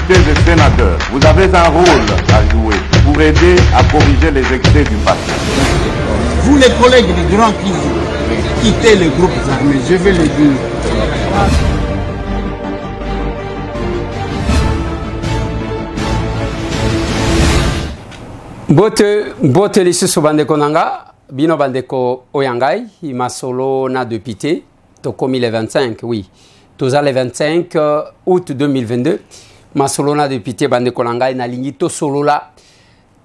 députés et sénateurs, vous avez un rôle à jouer pour aider à corriger les excès du passé. Vous les collègues du Grand Kivu, quittez les groupes armés, je vais le dire. Bote lisusu bandeko nanga, bino bandeko oyangai, masolo na député, tokomi le 25, oui. Toza le 25 août 2022, masolo na député bandeko nanga na lingi to solo la,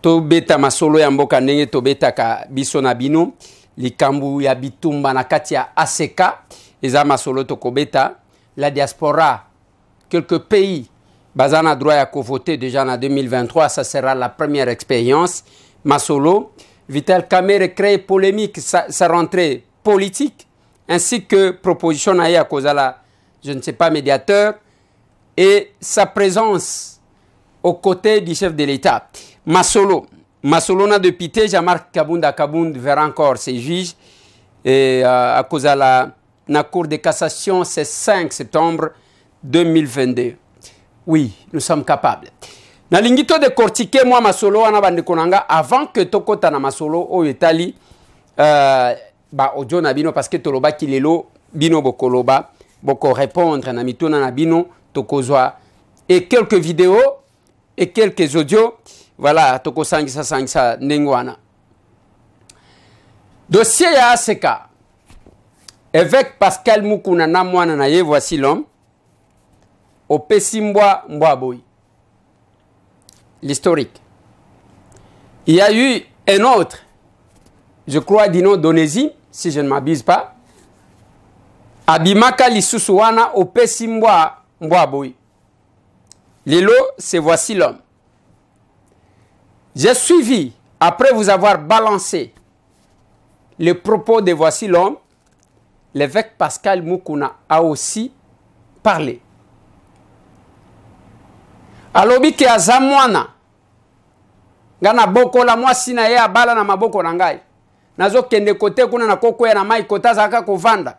to beta masolo ya mboka ndenge to beta ka biso na bino, likambu ya bitumba na kati ya ACK, eza masolo to kobeta, la diaspora, quelques pays, Bazana droit à voter déjà en 2023, ça sera la première expérience. Masolo, Vital Kamerhe crée polémique, sa rentrée politique, ainsi que proposition à cause de la, je ne sais pas, médiateur, et sa présence aux côtés du chef de l'État. Masolo n'a de pité, Jean-Marc Kabound verra encore ses juges, et à cause de la Cour de cassation, c'est 5 septembre 2022. Oui, nous sommes capables. Na lingito de cortiquer moi masolo wana bandeko nanga avant que tokota na masolo o etali ba ojo na bino parce que toloba kilelo bino bokoloba boko répondre na mitona na bino tokozwa et quelques vidéos et quelques audios voilà toko sangisa nengwana. Dossier ya ACK évêque Pascal Mukuna na mwana na ye voici l'homme au Pessimbois Mboaboy. L'historique. Il y a eu un autre, je crois, Dino Donesi, si je ne m'abuse pas, Abimaka Lissousouana au Pessimbois Mboaboy. Lilo, c'est voici l'homme. J'ai suivi, après vous avoir balancé les propos de voici l'homme, l'évêque Pascal Mukuna a aussi parlé. Alobi ke azamwana ngana boko la mwasi na ye abala na maboko na ngai nazo kende kote kuna na koko ya na mai kota zaka kovanda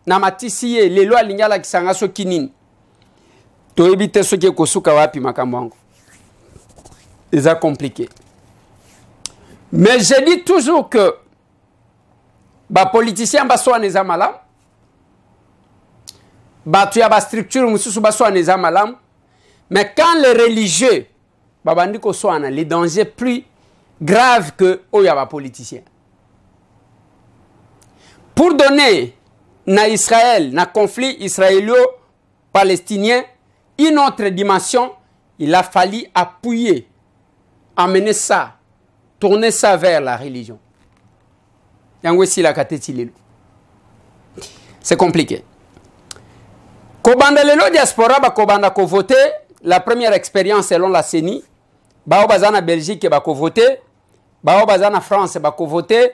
na matisi ye lelo alingala kisanga so kinini to ebite soki kosuka wapi makambo yango eza compliqué. Mais je dis toujours que ba politicien baswa neza malam ba tu ya ba structure mususu baswa neza malam. Mais quand les religieux, les dangers plus graves que les politiciens. Pour donner na Israël, na conflit israélo-palestinien, une autre dimension, il a fallu appuyer, amener ça, tourner ça vers la religion. C'est compliqué. Kobanda lelo diaspora ba kobanda ko voter. La première expérience selon la CENI, bao bazana Belgique bako voter, bao bazana France bako voter,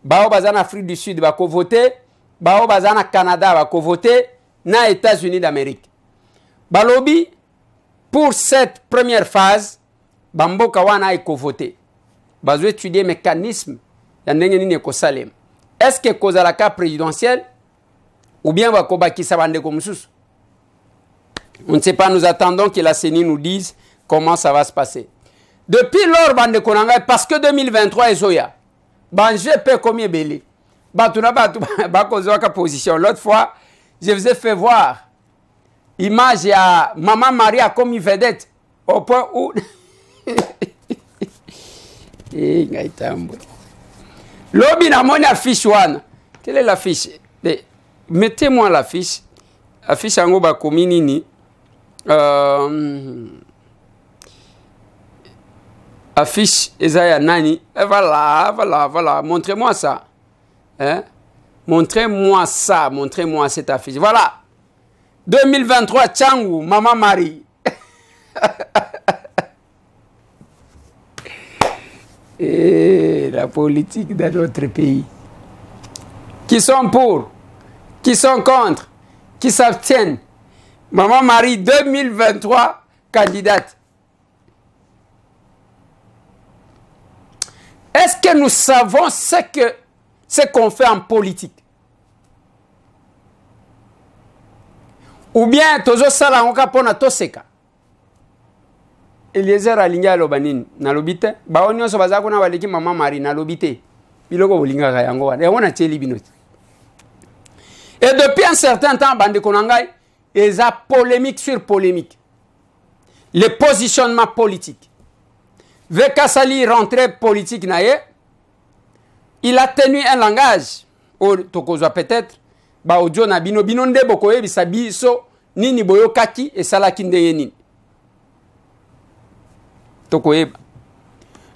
bao bazana Afrique du Sud bako voter, bao bazana Canada bako voter, na États-Unis d'Amérique. Balobi pour cette première phase, bamboka wana iko voter. Bazo étudier mécanisme ya ndenge nini ko salem. Est-ce que cause la cas présidentiel ou bien bako bakisa bandeko mususu? On ne sait pas, nous attendons que la CENI nous dise comment ça va se passer. Depuis lors, bande konanga, parce que 2023 est Zoya, je peux combien belé. Batuna bakozoaka position. L'autre fois, je vous ai fait voir image à Maman Maria comme une vedette au point où Lobi na moni affiche one. Quelle est l'affiche? Mettez-moi l'affiche. Affiche en haut bakomi nini. Affiche Isaiah Nani. Et voilà. Montrez-moi ça. Hein? Montrez-moi ça. Montrez-moi cette affiche. Voilà. 2023, Tchangou, Maman Marie. Et la politique dans notre pays. Qui sont pour? Qui sont contre? Qui s'abstiennent? Maman Marie 2023 candidate. Est-ce que nous savons ce qu'on fait en politique? Ou bien tozo sala ngoka pona toseka? Eliezer alingi aloba nini nalobi te bao nyonso baza kuna baleki mama Marie nalobi te biloko bolingaka yango wana yango natieli bino te. Et depuis un certain temps bandeko na ngai eza polémique sur polémique, les positionnements politiques. VK Sali rentrée politique naye, il a tenu un langage au tokozwa peut-être ba audio na bino bino nde bokoye bisabiso nini boyo kaki et salaki ndeye nini tokoyeba.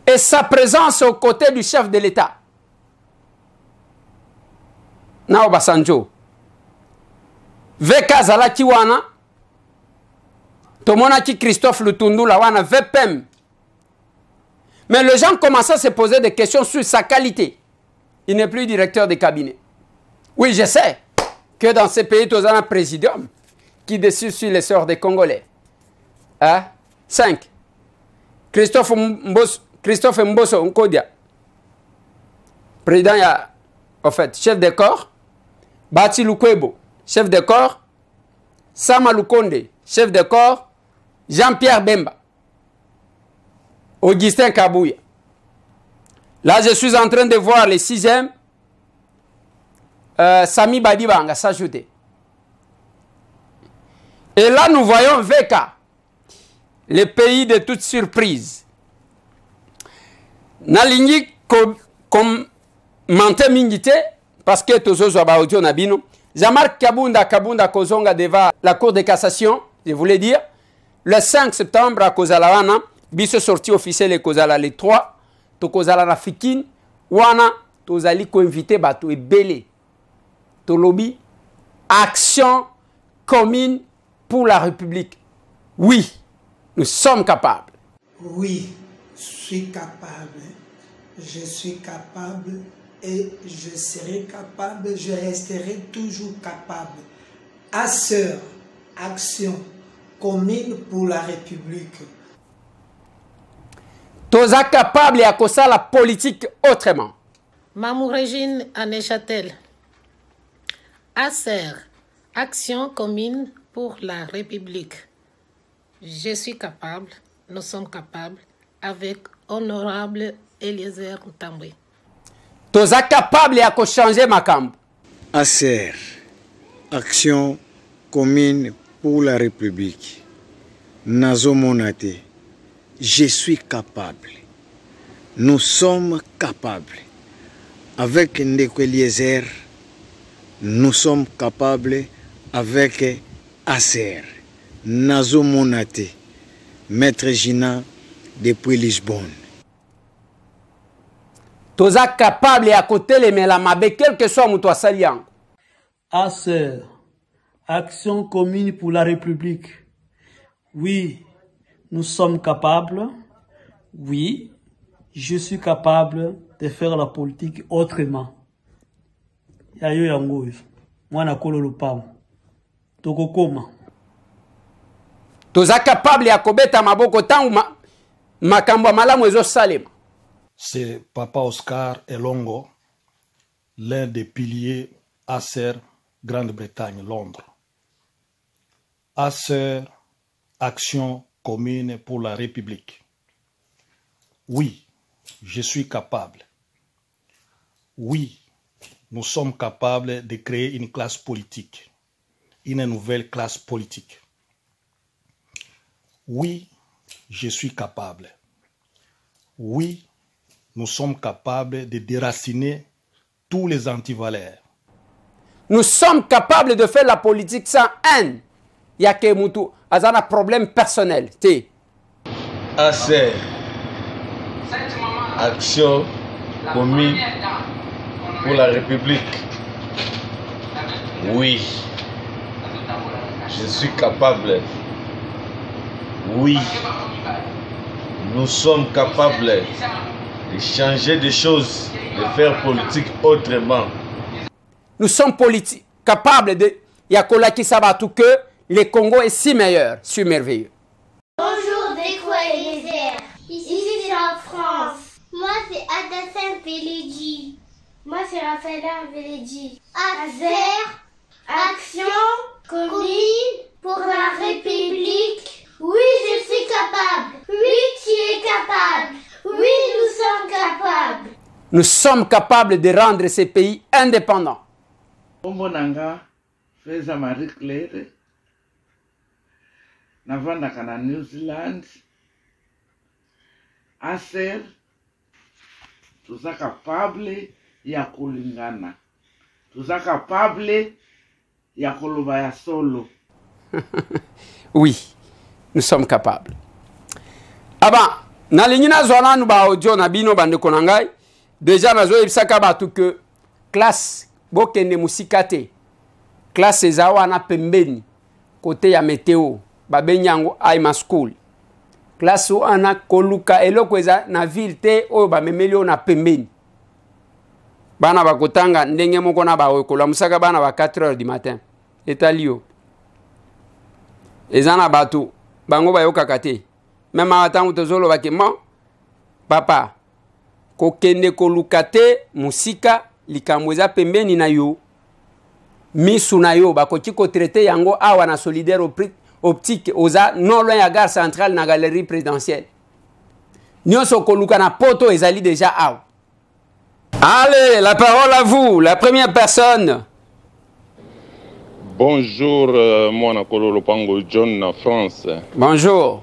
Et sa présence aux côtés du chef de l'État na Obasanjo VK zalaki wana tomonaki Christophe Lutundula wana VPM. Mais les gens commencent à se poser des questions sur sa qualité. Il n'est plus directeur de cabinet. Oui, je sais que dans ces pays, tu as un président qui décide sur les sœurs des Congolais. Hein? 5. Christophe Mboso Nkodia. Président, en fait, chef de corps. Bati Lukwebo, chef de corps. Sama Lukonde, chef de corps. Jean-Pierre Bemba. Augustin Kabouya. Là, je suis en train de voir les 6e. Sami Badibanga s'ajouter. Et là, nous voyons VK, le pays de toute surprise. Nalingi comme mante mingite, parce que tozo zoba audio nabino. Jean-Marc Kabunda Kozonga devant la Cour de cassation, je voulais dire, le 5 septembre à Kozalawana, biso sorti officiel et Kozala les 3, to Kozala Rafikin, wana tozali ko invité bato ebele. To lobby action commune pour la République. Oui, nous sommes capables. Oui, je suis capable. Je suis capable et je serai capable, je resterai toujours capable. Asseur, action commune pour la République. Toza capable à cause la politique autrement. Mamou Régine à Neuchâtel. ACER, Action commune pour la République. Je suis capable, nous sommes capables, avec honorable Eliezer Ntambwe. Toza capable à changer ma camp. ACER, Action commune pour la République. Nazo Monate, je suis capable. Nous sommes capables. Avec Ndeko Eliezer, nous sommes capables avec ACER. Nazo Monate, Maître Gina depuis Lisbonne. Toza capable à côté les Melamabe, quel que soit mon toit saliant. ACER, Action commune pour la République. Oui, nous sommes capables. Oui, je suis capable de faire la politique autrement. Yayo yango mwana kololo pam tokokoma toza capable ya kobeta maboko tangu makambo malamu ezo salema. C'est Papa Oscar Elongo, l'un des piliers ACER Grande-Bretagne, Londres. ACER, Action commune pour la République. Oui, je suis capable. Oui, nous sommes capables de créer une classe politique, une nouvelle classe politique. Oui, je suis capable. Oui, nous sommes capables de déraciner tous les antivaleurs. Nous sommes capables de faire la politique sans haine. Yake mutu azana problème personnel. Té. ACER, Action commune pour la République. Oui, je suis capable. Oui, nous sommes capables de changer des choses, de faire politique autrement. Nous sommes capables de Yakola Kisabatu que le Congo est si meilleur, si merveilleux. Bonjour, Ndeko Eliezer. Ici c'est en France. Moi c'est Adassin Peledji. Moi c'est Raphaël Peledji. ACER, Action commune pour la République. Oui, je suis capable. Oui, tu es capable. Oui, nous sommes capables. Nous sommes capables de rendre ces pays indépendants. Ombonanga, Feza Marie Claire, Navanda kana New Zealand, Aser, tu sommes capables ya kulingana. Tu sommes capables ya koloba ya solo. Oui, nous sommes capables. Aba, na lignina zona nu ba audio na bino bande konangai. Déjà nazo ibsaka batu que classe bokende musikate. Classe ezawa na pembeni côté ya météo babenyango aima school. Classe o ana koluka eloko eza na ville te oyo bamemeli na pembeni. Bana bakotanga ndenge moko na ba okola musaka bana ba 4h du matin. Etalio. Ezana batu bango bayoka kate. Même atangu tozolo bakemo papa kokende koluka te musika likambo eza pembeni na yo. Misu na yo bakoki ko traiter yango awa na solidaire optique oza non loin ya gare centrale na galerie présidentielle. Nyonso koluka na poto ezali déjà awa. Allez, la parole à vous, la première personne. Bonjour, moi Nakolo Lopango John na France. Bonjour.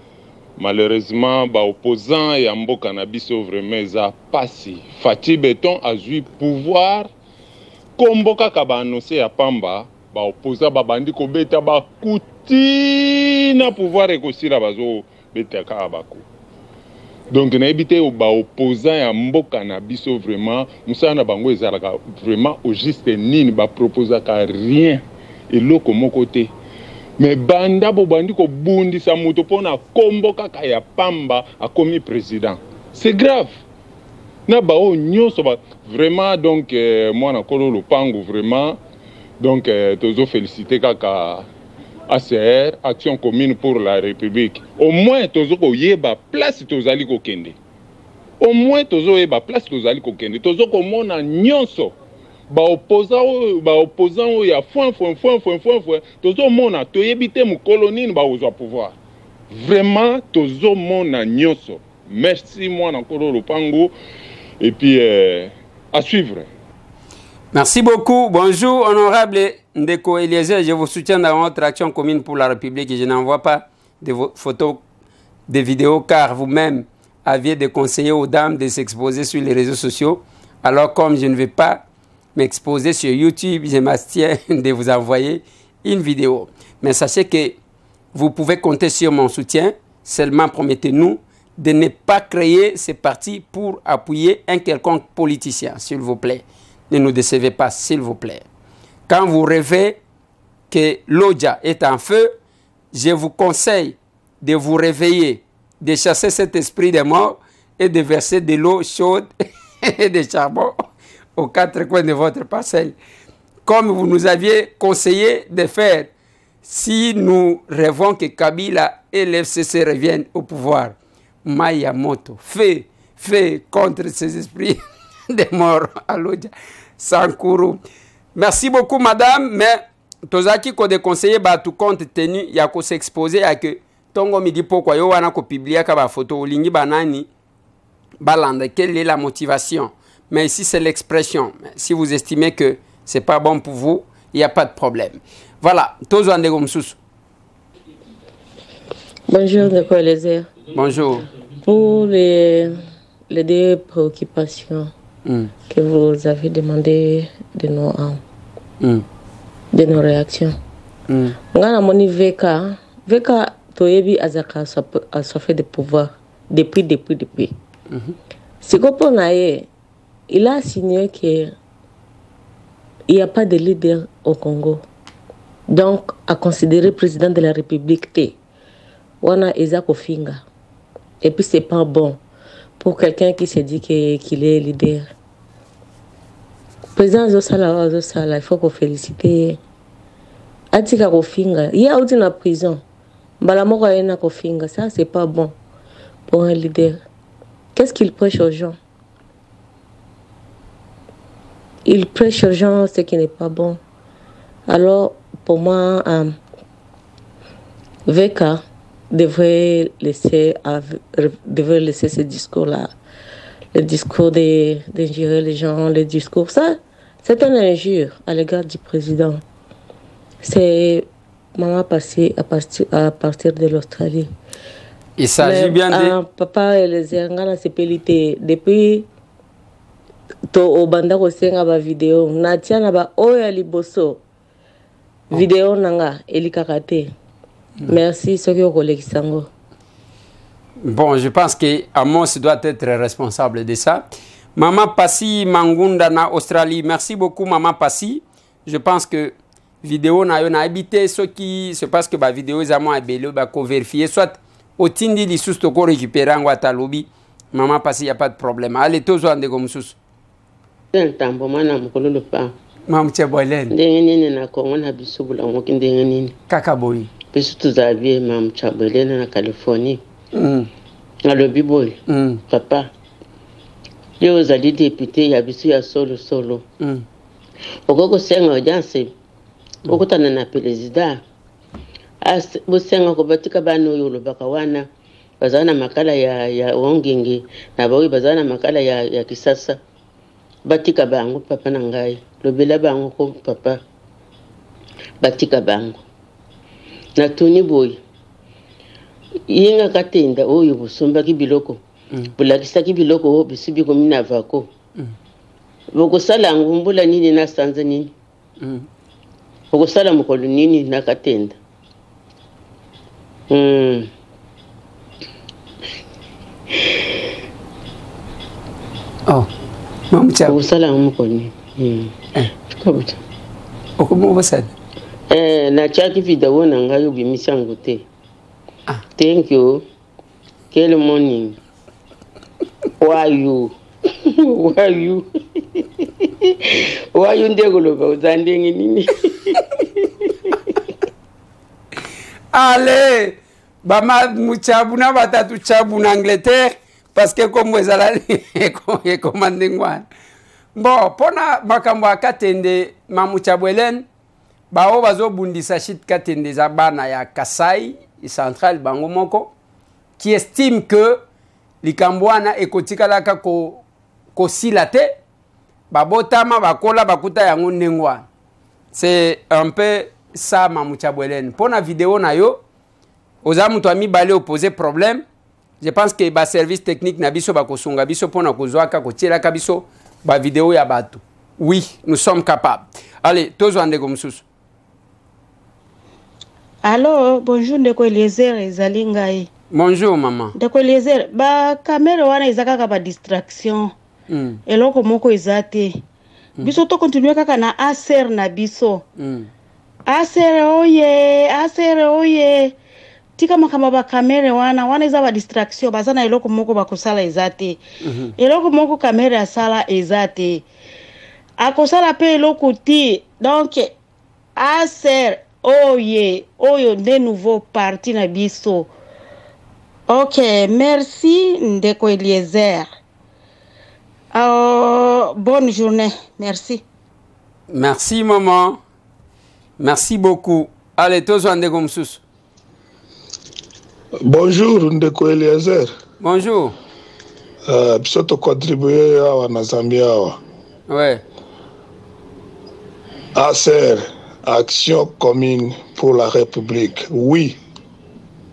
Malheureusement, opposant et ambo cannabiso vraiment za passi. Fati Beton a eu pouvoir. Komboka kaba annoncé à Pamba, opposant babandi ko beta ba kutina pouvoir ekosira bazo beta kabako. Donc na ebité opposant et ambo cannabiso vraiment, musana bango ezalaka vraiment au juste nini ba proposa ka rien et loko mokote. Mais banda bobandi ko bundi sa moto pona komboka kaya Pamba a commis président. C'est grave. Na bao nyonso ba vraiment donc moi na kolo lopango vraiment donc tozo féliciter kaka ACR Action Commune pour la République. Au moins tozo ko yeba place tozali ko kende. Au moins tozo yeba place tozali ko kende. Tozo ko mona nyonso opposant ya foin tozo mona to yebite mu colonie ba ozo pouvoir. Vraiment tozo mona nyonso. Merci moi na kolo lopango. Et puis, à suivre. Merci beaucoup. Bonjour, honorable Ndeko Eliezer. Je vous soutiens dans votre action commune pour la République et je n'envoie pas de vos photos, des vidéos, car vous-même aviez déconseillé aux dames de s'exposer sur les réseaux sociaux. Alors, comme je ne vais pas m'exposer sur YouTube, je m'abstiens de vous envoyer une vidéo. Mais sachez que vous pouvez compter sur mon soutien. Seulement, promettez-nous de ne pas créer ces partis pour appuyer un quelconque politicien, s'il vous plaît. Ne nous décevez pas, s'il vous plaît. Quand vous rêvez que l'Odja est en feu, je vous conseille de vous réveiller, de chasser cet esprit de mort et de verser de l'eau chaude et de charbon aux quatre coins de votre parcelle, comme vous nous aviez conseillé de faire si nous rêvons que Kabila et l'FCC reviennent au pouvoir. Mayamoto, fait contre ces esprits de mort à l'Odja. Sankuru. Merci beaucoup, madame, mais tozaki ko de conseiller tout compte tenu ya ko s'exposer à que tongo midi pourquoi yo wana ko publier ka ba photo olingi banani balanda. Quelle est la motivation? Mais ici c'est l'expression. Si vous estimez que c'est pas bon pour vous, il n'y a pas de problème. Voilà, tozo andego msusu. Bonjour, Ndeko Eliezer. Bonjour. Pour les deux préoccupations que vous avez demandé de nos réactions. Ngana moni VK toyebi azaka fait de pouvoir depuis. C'est comme il a signé qu'il n'y a pas de leader au Congo. Donc, à considérer président de la République T. Wana Ezako Finga. Et puis c'est pas bon pour quelqu'un qui se dit qu'il est leader. Président Zosala, il faut qu'on félicite. Atika Kofinga, il y a aussi la prison. Balamoko Ena Kofinga, ça c'est pas bon pour un leader. Qu'est-ce qu'il prêche aux gens? Il prêche aux gens ce qui n'est pas bon. Alors, pour moi, VK, devrait laisser ce discours-là. Le discours d'ingérer les gens, le discours. Ça, c'est une injure à l'égard du président. C'est maman passée à partir de l'Australie. Il s'agit bien de... Papa et les Zengana sepelité depuis au banda ko senga ba vidéo na tiana ba oya liboso vidéo nanga elikakate. Merci Sokyo Koleksango. Bon, je pense que Amos doit être responsable de ça. Maman Passi Mangunda na Australie. Merci beaucoup Maman Passi. Je pense que vidéo na yo na habité ce qui c'est parce que ba vidéo ezamo abelo ba ko vérifier soit au tindi li sous to ko récupérer ngwa talobi. Maman Passi y a pas de problème. Allez tous ande comme sous. Ntambo mwana mukolo pa. Mam Chebolen. Ndenge nini na Kongo na bisubula ngoki ndenge nini. Kaka boy. Bisu tuzabie Mam Chebolen na Californie. Alobi boy. Papa. Yo ozali député ya bisu ya solo. Okoko senga audience. Okutana na président. Bosenga ko batika bano yo lobaka wana. Bazana makala ya Wongenge na bawi bazana makala ya Kisasa. Batika bango papa na ngai. Lobela bango ko papa. Batika bango. Na tuni boy. Yinga katenda oyo busumba kibiloko. Bulakisa kibiloko bisibi ko mina vako. Boko sala ngumbula nini na stanza nini? Boko sala mukolo nini na katenda. Oh. Mamcha. Boko sala mukolo nini? Kabuta. Okomo basad. Na chaki video na ngayo bimisango te. Thank you. Good morning. Why you? Why you? Why you ndegolo ba uzandenge nini? Allez, bama muchabu na batatu chabu na Angleterre parce que comme vous allez et commander ngwana. Bon, pona makambo akatende mamuchabu Hélène bao bazo bundisa shit katende za bana ya Kasai central bango moko qui estime que likambwana ekotikalaka ko silate babotama bakola bakuta yango nengwa. C'est un peu ça mamuchabwelen. Pour la vidéo na yo oza mutu ami balé opposer problème. Je pense que ba service technique na biso ba kosunga biso pona kozwaka kotiela ka biso ba vidéo ya batu. Oui, nous sommes capables. Allez, tozo ande komsusu. Allô, bonjour ndeko Eliezer ezali ngai. Bonjour maman. Ndeko Eliezer, ba caméra wana ezaka ka ba distraction. Eloko moko ezate. Biso to continuer kaka na aser na biso. Aser oye. Tika makamba ba kamera wana eza ba distraction bazana eloko moko bakosala ezate. Eloko moko kamera ya sala ezate. Akosala pe eloko ti. Donc aser oyo de nouveau parti na biso. Ok, merci ndeko Eliezer. Bonne journée, merci. Merci maman. Merci beaucoup. Allez, tous ndeko msusu. Bonjour ndeko Eliezer. Bonjour. Biso to contribuer awa na Zambia awa. Ouais. ACR, Action commune pour la République. Oui,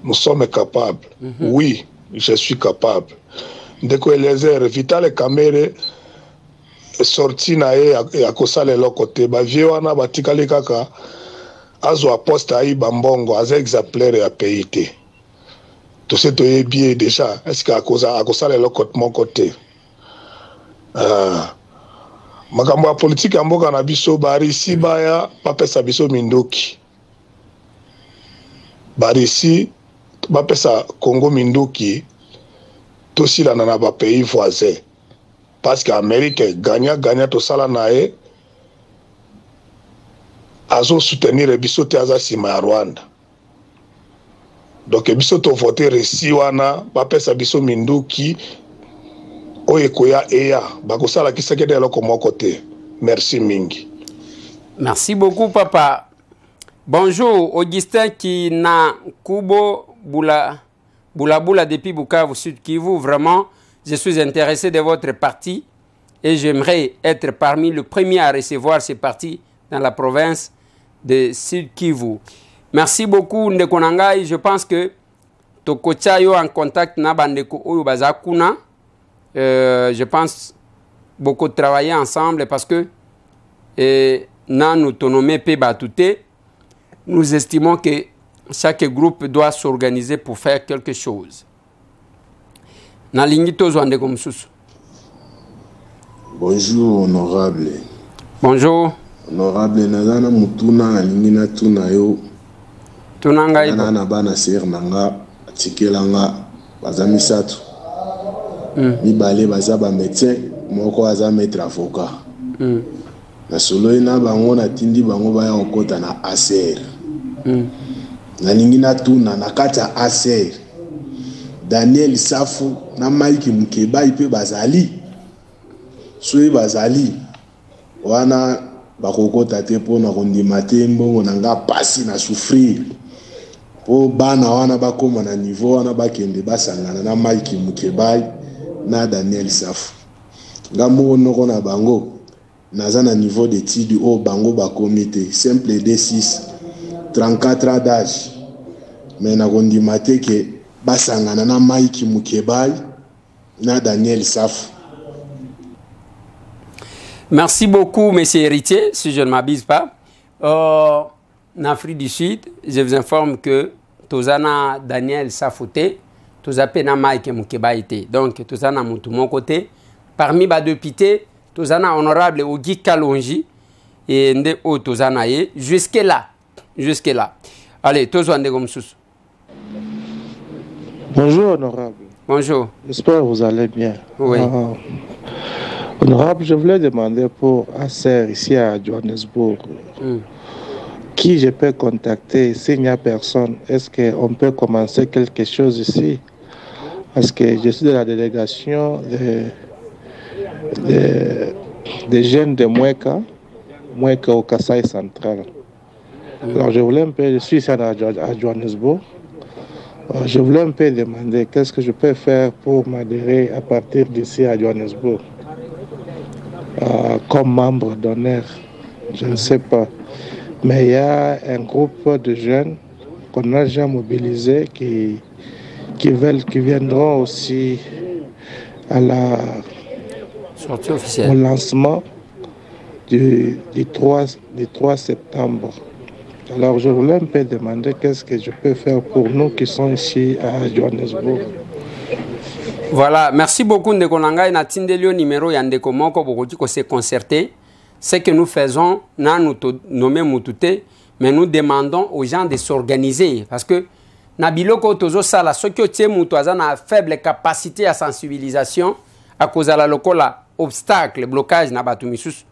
nous sommes capables. Oui, je suis capable. Ndeko Eliezer, Vital Kamere sorti na ye ya kosala lokote ba vie wana batikali kaka azo aposte ai bambongo aza exemplaire ya pays te. To se to yebi déjà est-ce que akosala lokote mon côté. Makambo ya politique ya mboka na biso barisi baya bapesa biso mindoki. Barisi bapesa Congo mindoki tosila na ba pays voisins. Parce que l'Amérique gagne tout ça là nae azo soutenir biso te aza sima ya Rwanda. Donc biso to voter resi wana bapesa biso minduki oye koya eya bakosala kisakede eloko moko te. Merci mingi. Merci beaucoup papa. Bonjour Augustin qui na Kubo Boula depuis Bukavu, Sud Kivu. Vraiment, je suis intéressé de votre parti et j'aimerais être parmi les premiers à recevoir ces partis dans la province de Sud Kivu. Merci beaucoup, Ndekonangai. Je pense que Tokochayo en contact na bandeko oyo bazakuna. Je pense beaucoup de travailler ensemble parce que na nous autonomie pe batouté. Nous estimons que chaque groupe doit s'organiser pour faire quelque chose. Bonjour, honorable. Bonjour. Honorable, nazana mutuna alingina tuna yo. Tunanga ibo. Nana bana ser nanga atikelanga bazamisatu. Mibale bazaba médecin, moko aza maître avocat. Na solo ina bango na tindi bango baya okota na ACR. Na lingina tuna na kata ACR. Daniel Safu na Mike Mukeba ipe bazali. Soye bazali. Wana bakokota te po na kondima te mbongo nanga pasi na souffrir. Po bana wana bakoma na niveau wana bakende basangana na Mike Mukeba na Daniel Safu. Ngambo noko na bango. Naza na niveau d'étude au bango ba comité simple D6 34 ans d'âge. Mais na kondima te ke basangana na Mike Mukeba na Daniel Safu. Merci beaucoup, monsieur Héritier, si je ne m'abuse pas. En Afrique du Sud, je vous informe que Tozana Daniel Safouté, Tozapena Mike Mukeba était. Donc, Tozana Moutou mon côté. Parmi les députés, Tozana honorable Ogi Kalonji et Nde O Tozana Ye. Jusque-là. Jusque-là. Allez, Tozouande Gomsous. Bonjour, honorable. Bonjour. J'espère que vous allez bien. Oui. Honorable, je voulais demander pour ACR ici à Johannesburg, qui je peux contacter s'il n'y a personne. Est-ce qu'on peut commencer quelque chose ici? Parce que je suis de la délégation des jeunes de Mweka au Kasaï central. Alors je voulais un peu, je suis ici à Johannesburg. Je voulais un peu demander qu'est-ce que je peux faire pour m'adhérer à partir d'ici à Johannesburg. Comme membre d'honneur, je ne sais pas. Mais il y a un groupe de jeunes qu'on a déjà mobilisés qui viendront aussi à au lancement du 3 septembre. Alors je voulais un peu demander qu'est-ce que je peux faire pour nous qui sommes ici à Johannesburg. Voilà, merci beaucoup Ndekonanga. Na tindelio numéro ya Ndeko moko bokoki ko se concerter. Ce que nous faisons, nous nommé Mutute, mais nous demandons aux gens de s'organiser parce que na biloko tozo sala soki otie mutu aza na faible capacité à sensibilisation à cause de la lokola obstacle blocage na batu misusu.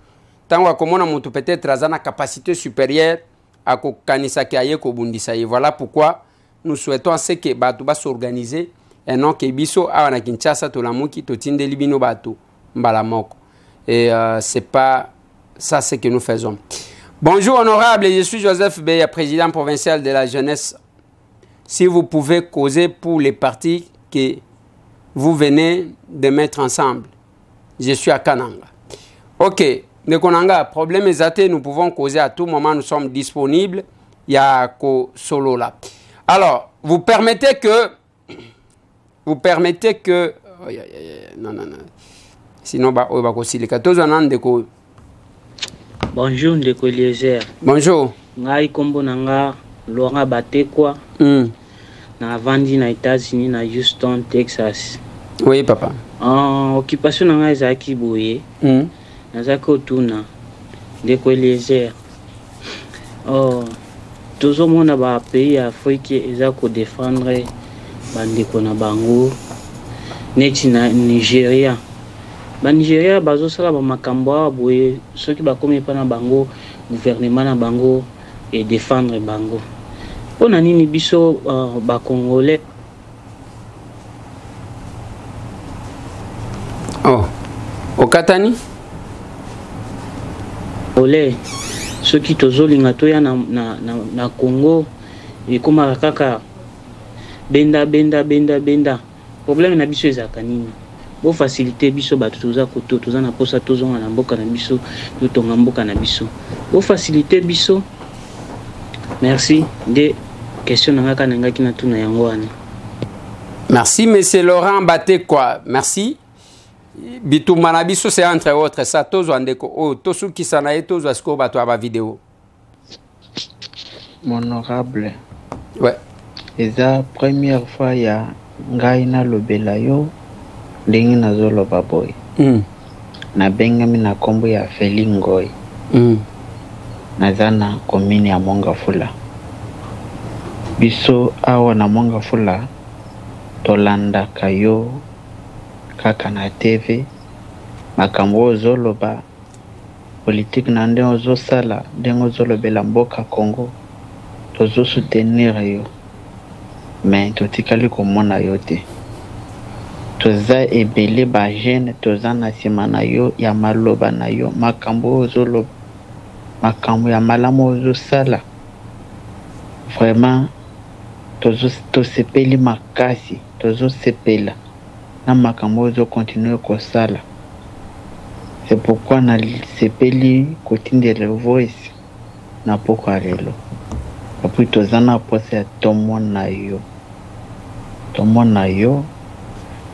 Tango akomona mutu peut-être aza na capacité supérieure à kokanisa ki aye ko bundisa ye. Voilà pourquoi nous souhaitons ce que batu ba s'organiser. Et non que biso awana Kinshasa to lamuki to tindeli bino bato mbala moko. Et c'est pas ça ce que nous faisons. Bonjour honorable, je suis Joseph Beya, président provincial de la jeunesse. Si vous pouvez causer pour les partis que vous venez de mettre ensemble. Je suis à Kananga. OK, Nekonanga, problème exact, nous pouvons causer à tout moment, nous sommes disponibles. Il y a ko solo là. Alors, vous permettez que non. Sinon bonjour Ndeko Eliezer. Bonjour. Ngai kombo nanga Laurent Batekwa. Na vandi na États-Unis na Houston, Texas. Oui papa. Occupation nanga ezaki boye. Nazaki otuna Ndeko Eliezer. Tozomona ba pays Afrique eza ko défendre bandeko na bango neti na Nigeria. Ba Nigeria bazosala ba makambo a boye soki bakomi pa na bango gouvernement na bango et défendre bango. Pona nini biso ba Congolais okatani ole soki tozolinga toya na Congo ekomaka kaka benda problème na biso ezaka nini bo faciliter biso bato toza koto toza na posa tozonga na mboka na biso totonga mboka na biso bo faciliter biso merci de question na ngaka na ngaki na tuna yango wana. Merci monsieur Laurent Batekwa, merci. Bituma na biso c'est entre autres ça tozwa ndeko o tosu kisana ye tozwa sko bato aba vidéo. Honorable. Ouais. Eza première fois ya ngai na lobela yo ndenge nazoloba boy. Na bengami na kombo ya Feli Ngoy. Naza na commune ya Mongafula. Biso awa na Mongafula tolandaka yo kaka na TV makambo ozoloba politique na ndenge ozosala ndenge ozolobela mboka Congo tozo soutenir yo mais totikali komona yo te toza ebele ba jeune toza na nsima na yo ya maloba na yo makambo ozoloba makambo ya malamu ozosala vraiment tosepeli makasi tozosepela na makambo ozo continuer kosala. C'est pourquoi na sepeli kotindela voice na poko lelo apui tozana posa tomona yo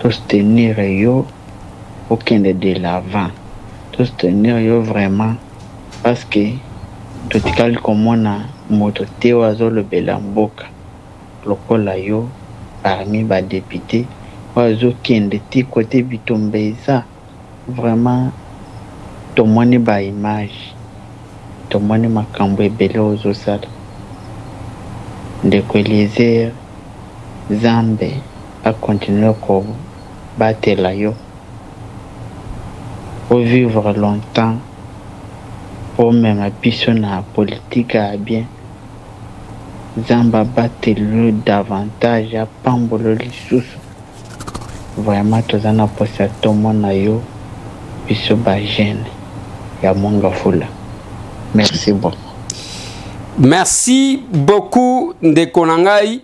tostenir yo okende de l'avant tostenir yo vraiment parce que totikali komona moto te azolobela mboka lokola yo parmi ba député wazokende ti côté bitombe eza vraiment tomoni ba image tomoni makambo ebele ozosala ndeko Eliezer Zambe a continuer ko batela yo pour vivre longtemps pour même biso na politique à bien Zamba batelu davantage à pambolo lisusu vraiment tozana posa tomona yo biso ba jeune ya Mongafula. Merci beaucoup. Merci beaucoup ndeko nangai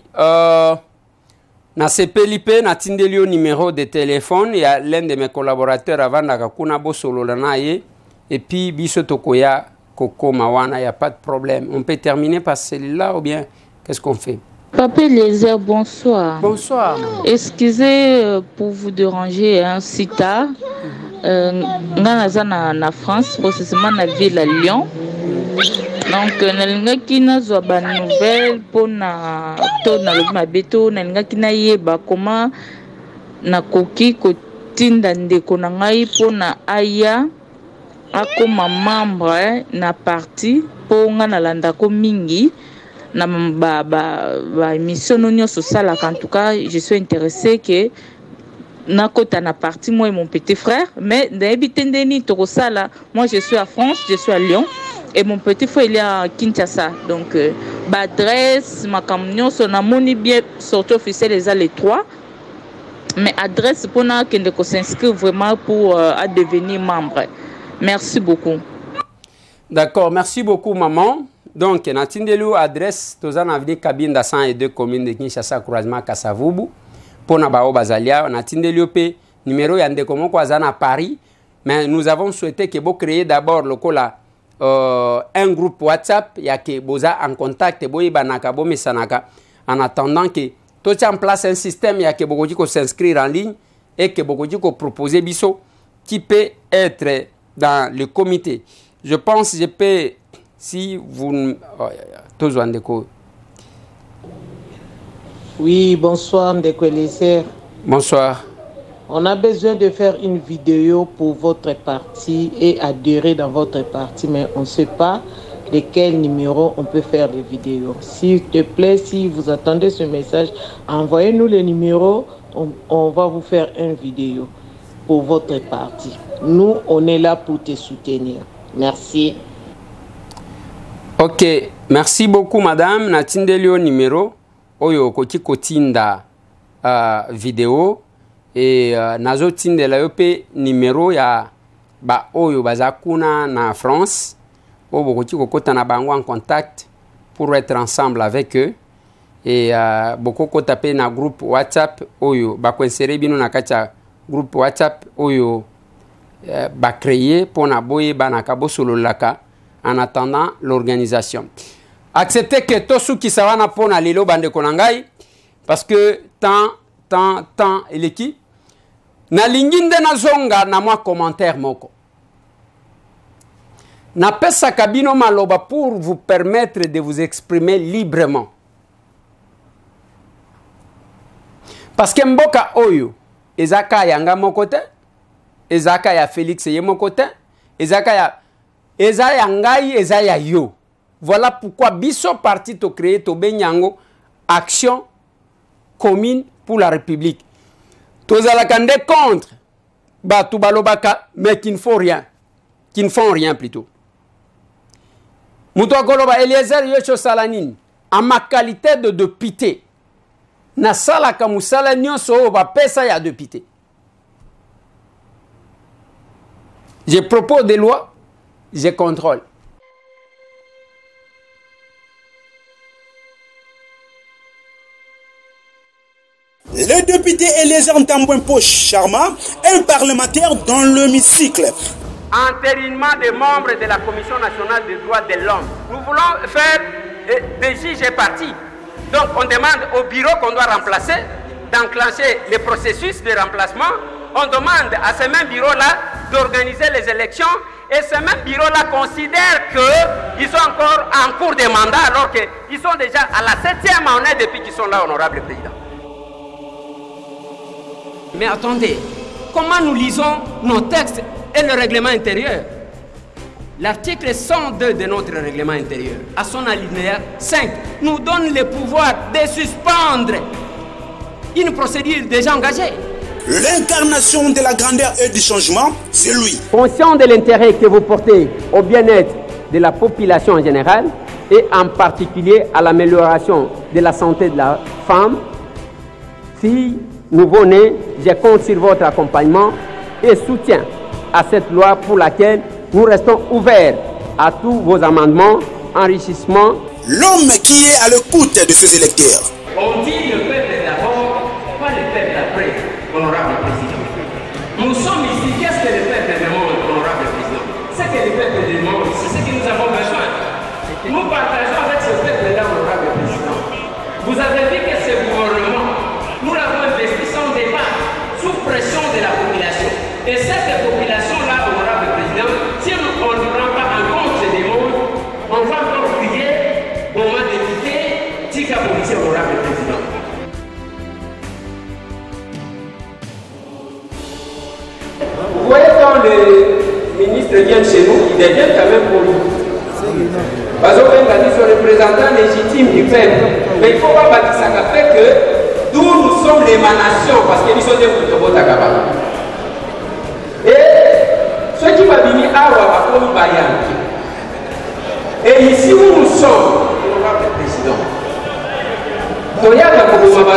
na sepelipe na tindelio numéro de téléphone ya l'un de mes collaborateurs avant nakakuna bosolola na ye et puis biso tokoya koko mawana y a pas de problème. On peut terminer par celle-là ou bien qu'est-ce qu'on fait? Papa Eliezer, bonsoir. Bonsoir. Excusez pour vous déranger si tard. Na France, précisément na ville à Lyon. Donc, nalingaki nazwa ba nouvelle pour na to na le mabeto nalingaki na yeba comment na koki kotinda ndeko na ngai pour na aya akoma membre na parti pour nga nalanda ko mingi na ba émission nyonso sala en tout cas je suis intéressé que na kota na parti moi et mon petit frère mais d'habitendeni to sala moi je suis à France je suis à Lyon et mon petit frère il est à Kinshasa donc adresse ma camion son amoni bien sorti officiel les trois mais adresse pour na kende ko s'inscrire vraiment pour à devenir membre. Merci beaucoup. D'accord, merci beaucoup maman. Donc, Natindelu adresse Tozana Avenue Kabinda 102 commune de Kinshasa croisement Kasavubu. Pour Nabao Bazalia, Natindelu P numéro yande comment quoi à Paris. Mais nous avons souhaité que vous créez d'abord le cola un groupe WhatsApp ya que boza en contact boy banaka bo mesanaka en attendant que tout en place un système ya que bogoji ko s'inscrire en ligne et que bogoji ko proposer biso qui peut être dans le comité. Je pense je peux si vous Oui, bonsoir Ndeko Eliezer. Bonsoir. On a besoin de faire une vidéo pour votre parti et adhérer dans votre parti, mais on ne sait pas de quel numéro on peut faire les vidéos. S'il te plaît, si vous attendez ce message, envoyez-nous les numéros, on va vous faire une vidéo pour votre parti. Nous, on est là pour te soutenir. Merci. Ok, merci beaucoup madame. Natindelio numéro oyo koti kotinda vidéo et nazo tindela yope numéro ya ba oyo bazakuna na France obo koti kokota na bango en contact pour être ensemble avec eux et beaucoup ko taper na groupe WhatsApp oyo ba ko insérer bino na kacha groupe WhatsApp oyo ba créer pour na boye banaka bo solo laka en attendant l'organisation. Acceptez que tout ce qui sawana pour na lelo bande konangai parce que tant eleki na linginde na zonga na moi commentaire moko na pesa kabino maloba pour vous permettre de vous exprimer librement. Parce que mboka oyo ezaka yanga mokote, ezaka ya Félix ye mokote, ezaka ya ngai, ezaya yo. Voilà pourquoi biso parti to créer to benyango action commune pour la République. Tozalakande contre batu balobaka mais qui ne font rien. Qui ne font rien plutôt. Muto koloba Eliezer Yocho Salanine en ma qualité de député. Na sala ka musala nyonso ba pesa ya député. Je propose des lois, je contrôle. Le député Eliezer Ntambwempo Charma, un parlementaire dans l'hémicycle. Entérinement des membres de la Commission nationale des droits de l'homme. Nous voulons faire des juges partis. Donc on demande au bureau qu'on doit remplacer d'enclencher le processus de remplacement. On demande à ce même bureau-là d'organiser les élections et ce même bureau-là considère qu'ils sont encore en cours de mandat alors qu'ils sont déjà à la 7e année depuis qu'ils sont là, honorable président. Mais attendez, comment nous lisons nos textes et le règlement intérieur? L'article 102 de notre règlement intérieur, à son alinéa 5, nous donne le pouvoir de suspendre une procédure déjà engagée. L'incarnation de la grandeur et du changement, c'est lui. Conscient de l'intérêt que vous portez au bien-être de la population en général et en particulier à l'amélioration de la santé de la femme, si nouveau-né, je compte sur votre accompagnement et soutien à cette loi pour laquelle nous restons ouverts à tous vos amendements, enrichissements. L'homme qui est à l'écoute de ses électeurs. On dit le peuple d'abord, pas le peuple après, honorable président. Nous sommes ici, qu'est-ce que le peuple demande, honorable président? Ce que le peuple demande, c'est ce que nous avons besoin. Nous partageons avec ce peuple-là, honorable président. Vous avez vu que ce gouvernement, nous l'avons investi sans débat, sous pression de la population. Et cette population-là, honorable président, si on ne prend pas en compte ces demandes, on va encore crier au moins député, Tika Policier, honorable président. Vous voyez quand le ministre vient chez nous, il devient quand même poli. Parce qu'on a dit son représentant légitime du peuple. Mais il ne faut pas bâtir ça fait que d'où nous sommes l'émanation, parce que nous sommes des Koutobo Takaba. Et ceux qui vont venir à Wabakomi Bayan. Et ici où nous sommes, honorable président, Toyaka Koumaba,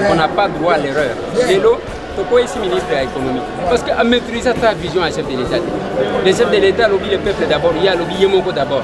on n'a pas droit à l'erreur. Lélo, pourquoi ici ministre de l'économie? Parce qu'à maîtriser ta vision à chef de l'État. Le chef de l'État lobby le peuple d'abord, il y a lobby Yemoko d'abord.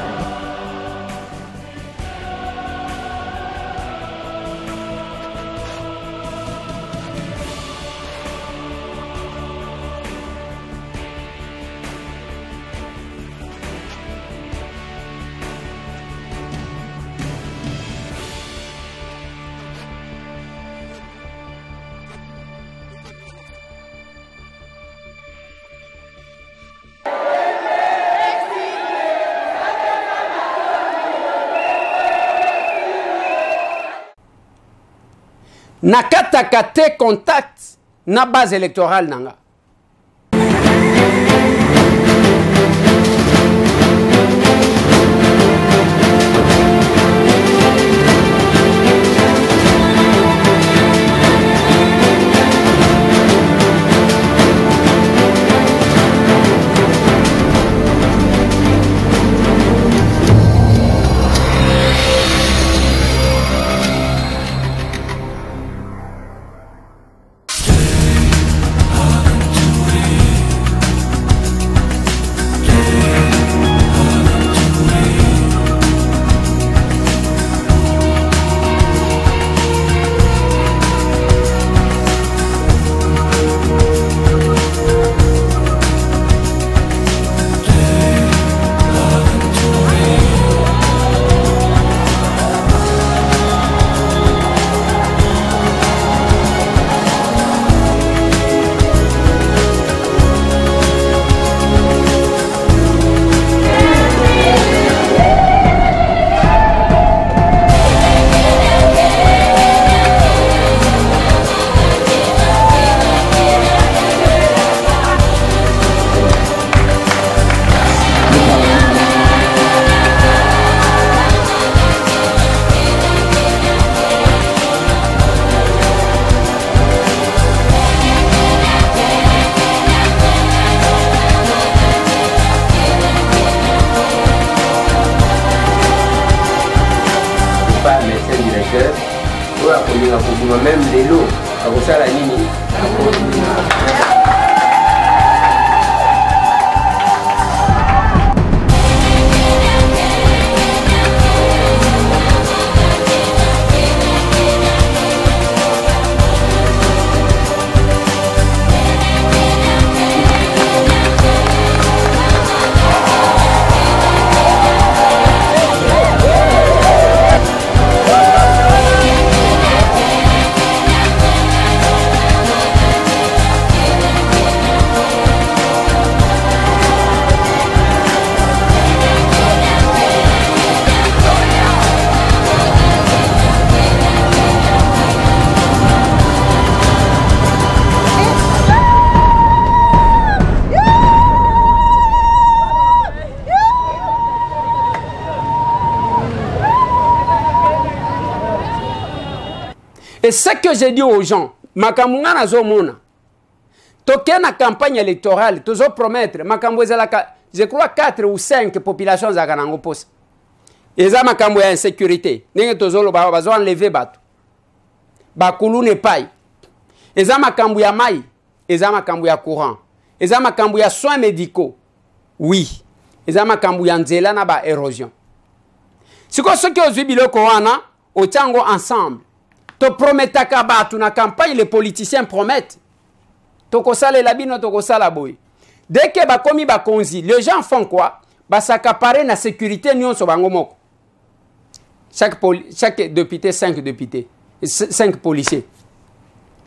Nakataka te contact na base électorale nanga. vainqueur oyo akolinga kobima même lelo akosala nini. Et ce que j'ai dit aux gens, makamungana nazo mona. Toké na campagne électorale, tozo promettre makambo ezalaka, je crois 4 ou 5 populations za kanango pos. Eza makambo ya insécurité. Nenge tozo lo bazo enlever bato. Bakulu ne pai. Eza makambo ya mai, eza makambo ya courant. Eza makambo ya soins médicaux. Oui. Eza makambo ya nzela na ba érosion. Siko soki ozwi biloko wana, otango ensemble. To prometaka batu na campagne, les politiciens promettent. Toko sale la bino, toko sala boy. Dès que bakomi bakonzi, les gens font quoi? Ba s'accaparer na sécurité nyonso bango moko. Chaque député, 5 députés, 5 policiers.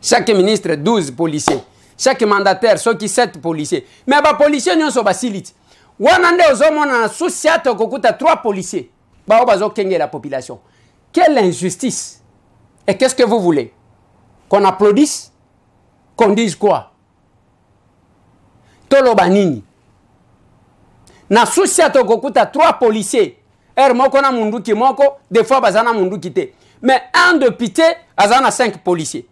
Chaque ministre, 12 policiers. Chaque mandataire, ceux qui 7 policiers. Mais ba policiers nyonso basiliti. Wanande ozomona na souciate kokuta 3 policiers. Ba obazo kenge la population. Quelle injustice! Et qu'est-ce que vous voulez? Qu'on applaudisse? Qu'on dise quoi? Tolo banini. Na soucia to kokuta 3 policiers. Moko na mundu ki moko, des fois bazana mundu kite. Mais un député azana 5 policiers.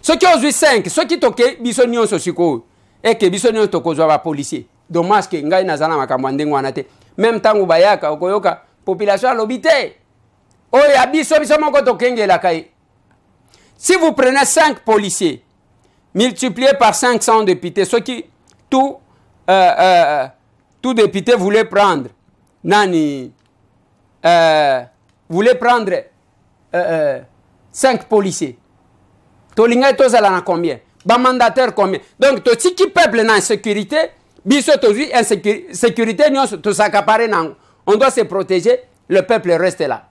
Ceux qui ont 5, ceux qui toke biso nyonso siko et que biso nyonso tokozwa ba policiers. Dommage que ngai nazana makambo ndengo anate. Même tangu bayaka okoyoka population lobité. Si vous prenez 5 policiers, multipliés par 500 députés, ceux qui, tout député voulait prendre, voulait prendre 5 policiers. Tolinga tozala na combien? Ba mandataire combien? Donc, tout ce qui peuple na insécurité, biso tozi insécurité, tout s'accaparer nango. On doit se protéger, le peuple reste là.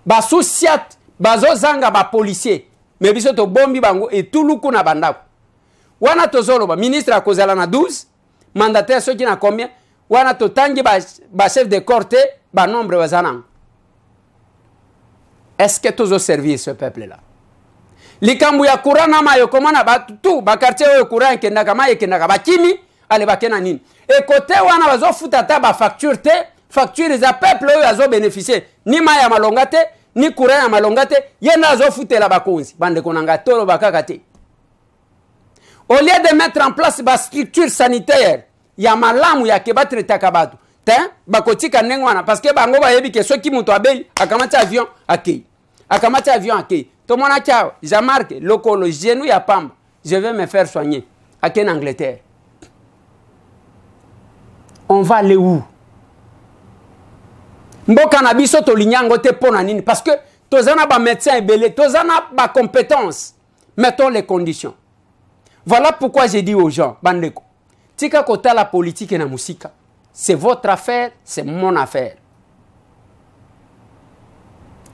Ba souciat, bazo zanga ba policier, mais biso to bombi bango et tout luku na bandako. Wana to zolo ba ministre akozala na 12, mandataire ceux qui na combien? Wana to tangi ba chef de corté, ba nombre bazana. Est-ce que tozo servir ce peuple là? Likambu ya kurana mayo komana ba tout ba quartier o kurana kenda kama yekenda ba kimi ale ba kena nini. Et côté wana bazo futa ta ba facture te. Facture za peuple oyo azo bénéficier ni maya malongate ni courant ya malongate yena azo futela bakonzi bande konanga tolo bakaka te. Au lieu de mettre en place ba structure sanitaire ya malamu ya ke batreta kabatu te bakotika nengwana parce que bango bayebi ke soki muto abeli akamata avion akei to mona chao Jean-Marc lokolo genou ya pamba je vais me faire soigner en Angleterre. On va aller où? Mboka na biso to linyango te pona nini parce que tozana ba médecin ebele, tozana ba compétences. Mettons les conditions. Voilà pourquoi j'ai dit aux gens, bandeko, tika kota la politique na musika. C'est votre affaire, c'est mon affaire.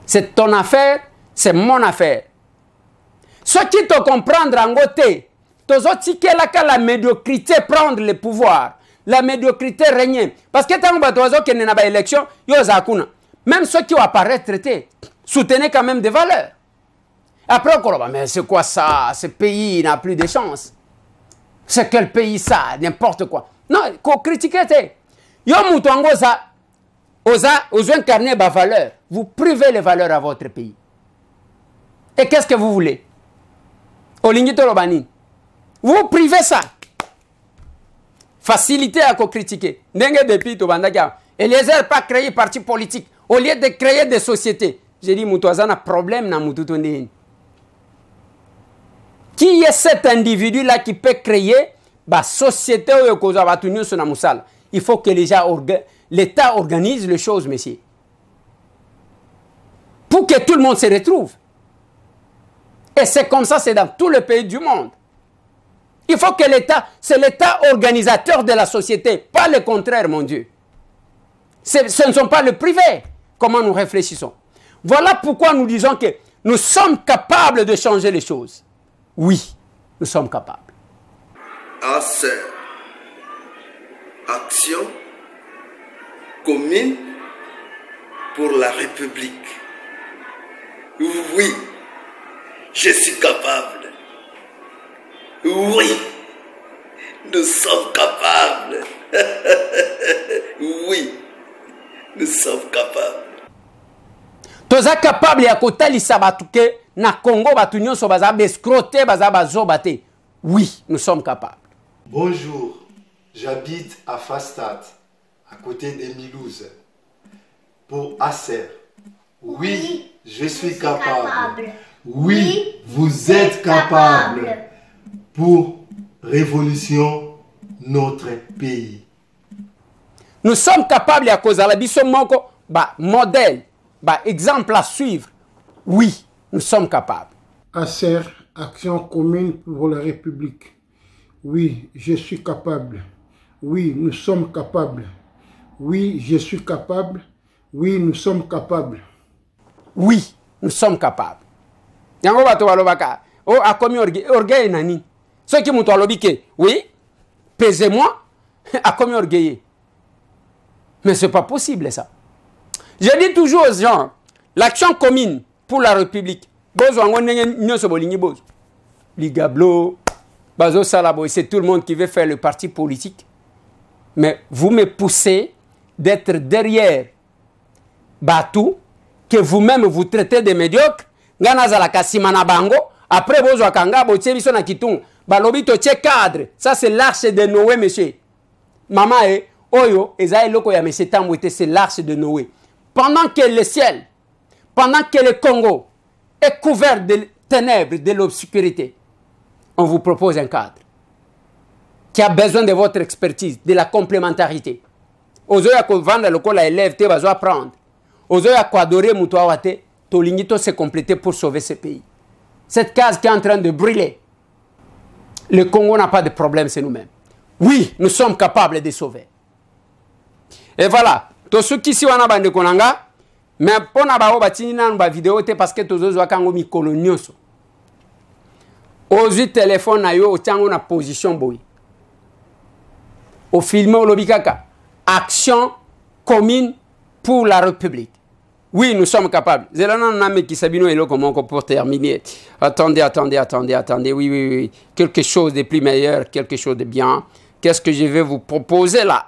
C'est ton affaire, c'est mon affaire. Ce qui te comprendre en côté, tozo tikela ka la médiocrité prendre le pouvoir. La médiocrité règne. Parce que tant que nous avons élection, même ceux qui ont apparu traités, soutenaient quand même des valeurs. Après, on dit, mais c'est quoi ça? Ce pays n'a plus de chance. C'est quel pays ça? N'importe quoi. Non, il faut critiquer. Vous incarnez vos valeurs. Vous privez les valeurs à votre pays. Et qu'est-ce que vous voulez? Vous privez ça. Facilité à critiquer. Ndenge depuis to bandaka. Eliezer pas créé parti politique. Au lieu de créer des sociétés. J'ai dit, Moutouaza a un problème dans Moutoutonde. Qui est cet individu-là qui peut créer la société où il faut que l'État organise les choses, monsieur. Pour que tout le monde se retrouve. Et c'est comme ça, c'est dans tous les pays du monde. Il faut que l'État, c'est l'État organisateur de la société, pas le contraire, mon Dieu. Ce ne sont pas le privé. Comment nous réfléchissons? Voilà pourquoi nous disons que nous sommes capables de changer les choses. Oui, nous sommes capables. ACER, Action commune pour la République. Oui, je suis capable. Oui, nous sommes capables. Oui, nous sommes capables. Toza capable ya kotalisa batuke na Congo batu nyonso baza bescroté baza bazobate. Oui, nous sommes capables. Bonjour, j'habite à Fastat, à côté de Milouze. Pour ACER. Oui, je suis capable. Oui, vous êtes capable. Pour révolution notre pays. Nous sommes capables à cause de la biso moko ba modèle, ba exemple à suivre. Oui, nous sommes capables. ACER, Action commune pour la République. Oui, je suis capable. Oui, nous sommes capables. Oui, je suis capable. Oui, nous sommes capables. Oui, nous sommes capables. Yango bato balobaka, oh a commis orgueil nani. Ceux qui m'ont dit oui, pesez-moi, a commis orgueil. Mais ce n'est pas possible ça. Je dis toujours aux gens, l'action commune pour la République. C'est tout le monde qui veut faire le parti politique. Mais vous me poussez d'être derrière Batou, que vous-même vous traitez de médiocre. Après, vous avez cadre. Ça, c'est l'arche de Noé, monsieur. Maman, Oyo, c'est l'arche de Noé. Pendant que le ciel, pendant que le Congo est couvert de ténèbres, de l'obscurité, on vous propose un cadre qui a besoin de votre expertise, de la complémentarité. Ozoya ko vendre le ko la élève te bazo apprendre. Ozoya ko adorer muto awate, to lingito se compléter pour sauver ce pays. Cette case qui est en train de brûler. Le Congo n'a pas de problème, c'est nous-mêmes. Oui, nous sommes capables de sauver. Et voilà. Tous ceux qui sont en train de konanga, mais pour na ba batini na ba vidéo te parce que tous zo kango mi kolonioso. Ozi téléphone na yo otango na position boy. Au filmer au lobikaka. Action commune pour la République. Oui, nous sommes capables. Zelana name qui sabino elo comment pour terminer. Attendez. Oui. Quelque chose de plus meilleur, quelque chose de bien. Qu'est-ce que je vais vous proposer là?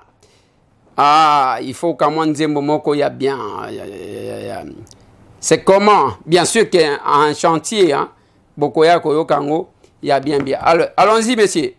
Ah, il faut qu'à moins de moko y a bien. C'est comment? Bien sûr qu'un chantier, hein, Bokoya Koyo Kango, il y a bien. Alors, allons-y, messieurs.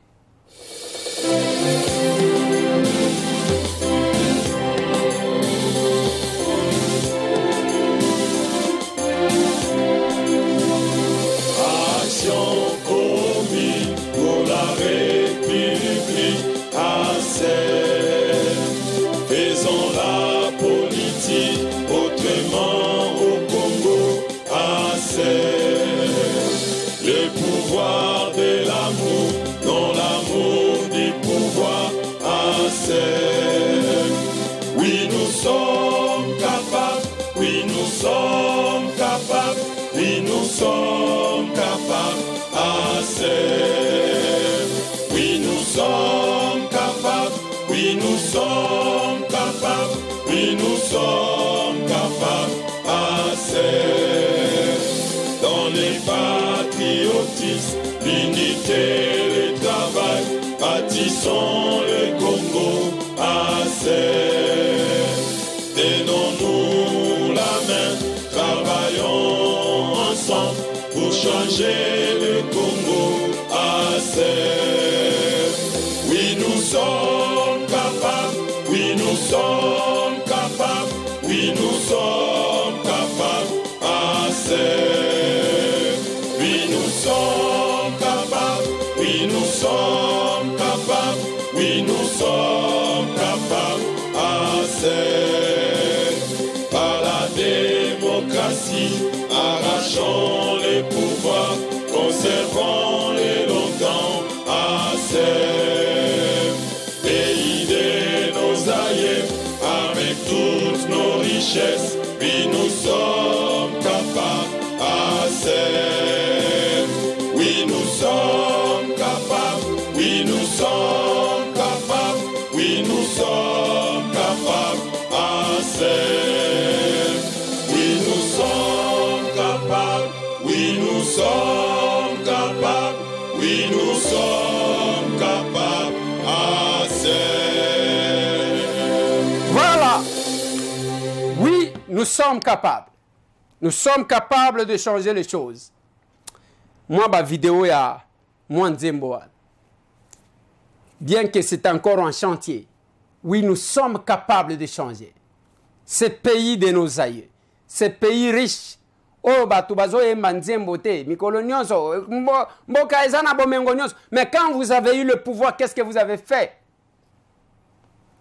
Oui, nous sommes capables. Oui, nous sommes capables. Oui, nous sommes capables. ACER. Oui, nous sommes capables. Oui, nous sommes capables. Oui, nous sommes capables. ACER. Dans les patriotismes, l'unité, le travail, bâtissons le Congo. ACER. Tenons-nous la main, travaillons ensemble pour changer le Congo. ACER. Oui, nous sommes capables. Oui, nous sommes capables. Oui, nous sommes capables. assez. Oui, nous sommes capables, oui, nous sommes capables, oui, nous sommes capables, assez. Par la démocratie, arrachons les pouvoirs, conservons-les longtemps, assez. Pays de nos aïeux, avec toutes nos richesses, oui, nous sommes capables, assez. Oui, nous sommes capables, oui, nous sommes capables, oui, nous sommes capables, assez. Oui, nous sommes capables, oui, nous sommes capables, oui, nous sommes capables, assez. Voilà. Oui, nous sommes capables. Nous sommes capables de changer les choses. Moi, ma vidéo, il y a moi Nzembo. Bien que c'est encore en chantier, oui, nous sommes capables de changer. Ce pays de nos aïeux, ce pays riche. Oh, Batubazo et Manzembo te, Mikolonioso, Mboka Ezana Bomengonios. Mais quand vous avez eu le pouvoir, qu'est-ce que vous avez fait?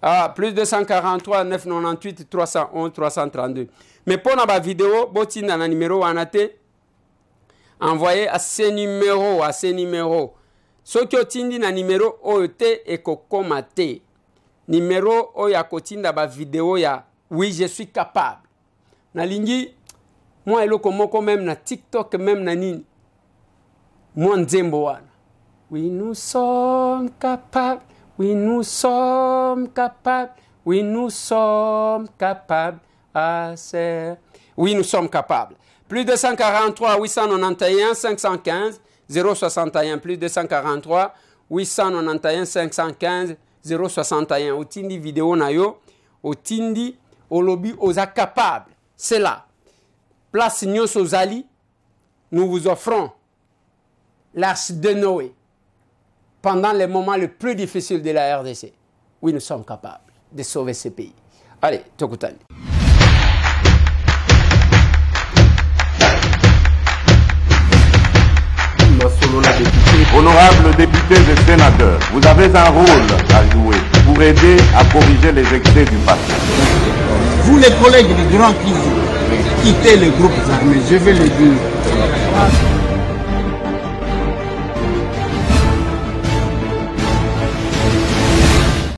Ah, plus 243 998 311 332. Mais pour la vidéo, botin dans le numéro anate, envoyez à ce numéro. Ce qui est dans le numéro OET et Kokomate. Numéro Oyakotin dans la vidéo, ya oui, je suis capable. Na lingi, moi, eloko même na TikTok, même na nini. Moi, Nzembo wana. Oui, nous sommes capables. Oui, nous sommes capables. Oui, nous sommes capables. Assez. Oui, nous sommes capables. Plus 243 891 515 061. Plus 243 891 515 061. Otindi vidéo na yo. Otindi olobi oza capable. C'est là. Place Nyos Ozali. Nous vous offrons l'arche de Noé. Pendant les moments les plus difficiles de la RDC. Oui, nous sommes capables de sauver ce pays. Allez, Tokutani. Honorables députés et sénateurs, vous avez un rôle à jouer pour aider à corriger les excès du passé. Vous les collègues du Grand qui quittez les groupes armés, je vais le dire.